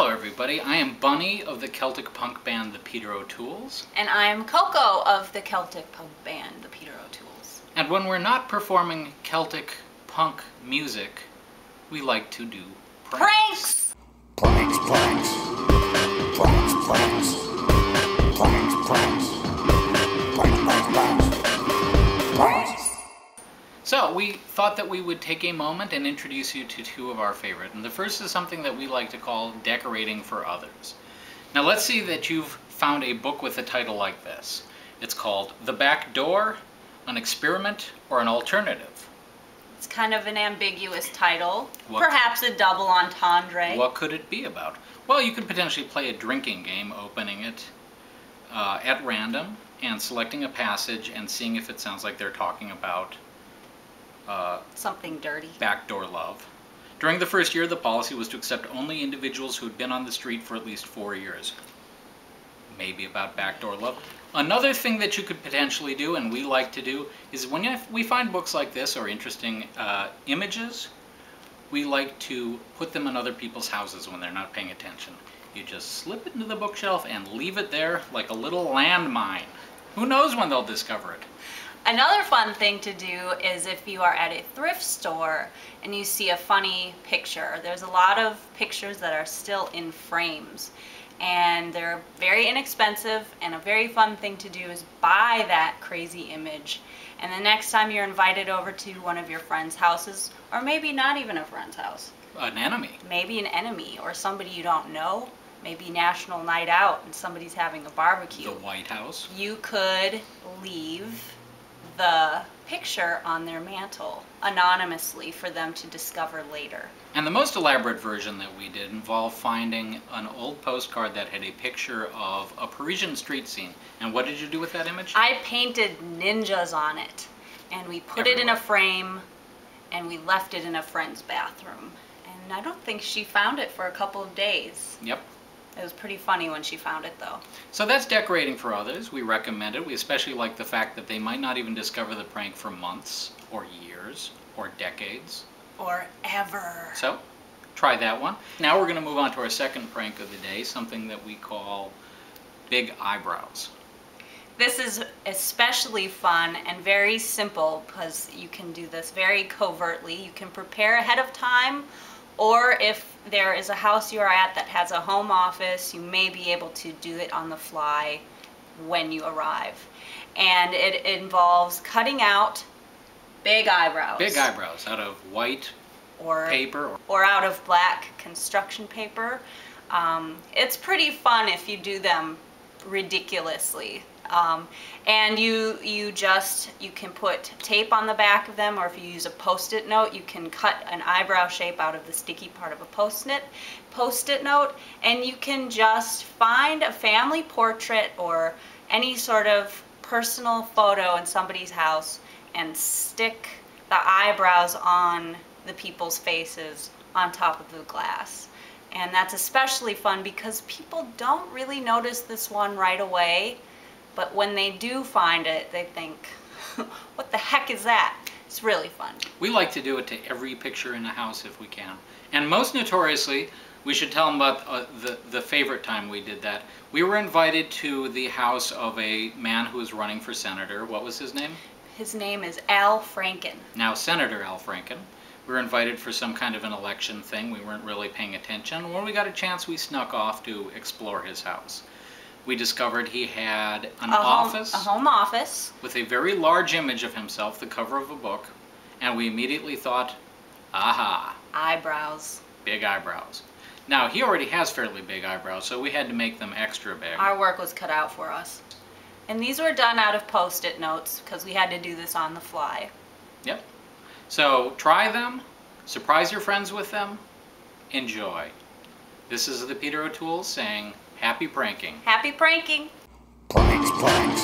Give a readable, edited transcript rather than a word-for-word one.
everybody. I am Bunny of the Celtic punk band the PeterOTooles. And I'm Coco of the Celtic punk band the PeterOTooles. And when we're not performing Celtic punk music, we like to do pranks. Pranks! Pranks. Pranks, pranks. Pranks, pranks. Pranks, pranks, pranks. Pranks. So we thought that we would take a moment and introduce you to two of our favorite. And the first is something that we like to call decorating for others. Now let's see that you've found a book with a title like this. It's called The Back Door, An Experiment, or an Alternative. It's kind of an ambiguous title, What? Perhaps a double entendre. What could it be about? Well, you could potentially play a drinking game, opening it at random and selecting a passage and seeing if it sounds like they're talking about Something dirty. backdoor love. During the first year, the policy was to accept only individuals who had been on the street for at least 4 years. Maybe about backdoor love. Another thing that you could potentially do, and we like to do, is when we find books like this or interesting images, we like to put them in other people's houses when they're not paying attention. You just slip it into the bookshelf and leave it there like a little landmine. Who knows when they'll discover it? Another fun thing to do is if you are at a thrift store and you see a funny picture. There's a lot of pictures that are still in frames, and they're very inexpensive, and a very fun thing to do is buy that crazy image, and the next time you're invited over to one of your friends' houses, or maybe not even a friend's house. An enemy. Maybe an enemy or somebody you don't know. Maybe National Night Out and somebody's having a barbecue. The White House. You could leave the picture on their mantle anonymously for them to discover later. And the most elaborate version that we did involved finding an old postcard that had a picture of a Parisian street scene. And what did you do with that image? I painted ninjas on it, and we put it in a frame, and we left it in a friend's bathroom. And I don't think she found it for a couple of days. Yep. It was pretty funny when she found it, though. So that's decorating for others. We recommend it. We especially like the fact that they might not even discover the prank for months or years or decades. Or ever. So try that one. Now we're going to move on to our second prank of the day, something that we call big eyebrows. This is especially fun and very simple because you can do this very covertly. You can prepare ahead of time, or if there is a house you are at that has a home office, you may be able to do it on the fly when you arrive. And it involves cutting out big eyebrows. Big eyebrows out of white paper. Or out of black construction paper. It's pretty fun if you do them ridiculously. And you can put tape on the back of them, or if you use a post-it note, you can cut an eyebrow shape out of the sticky part of a post-it note, and you can just find a family portrait or any sort of personal photo in somebody's house and stick the eyebrows on the people's faces on top of the glass. And that's especially fun because people don't really notice this one right away. But when they do find it, they think, what the heck is that? It's really fun. We like to do it to every picture in the house if we can. And most notoriously, we should tell them about the favorite time we did that. We were invited to the house of a man who was running for senator. What was his name? His name is Al Franken. Now Senator Al Franken. We were invited for some kind of an election thing. We weren't really paying attention. When we got a chance, we snuck off to explore his house. We discovered he had a home office with a very large image of himself, the cover of a book, and we immediately thought, aha. Eyebrows. Big eyebrows. Now, he already has fairly big eyebrows, so we had to make them extra big. Our work was cut out for us. And these were done out of post-it notes because we had to do this on the fly. Yep. So try them, surprise your friends with them, enjoy. This is the PeterOTooles saying, happy pranking. Happy pranking! Pranks, pranks.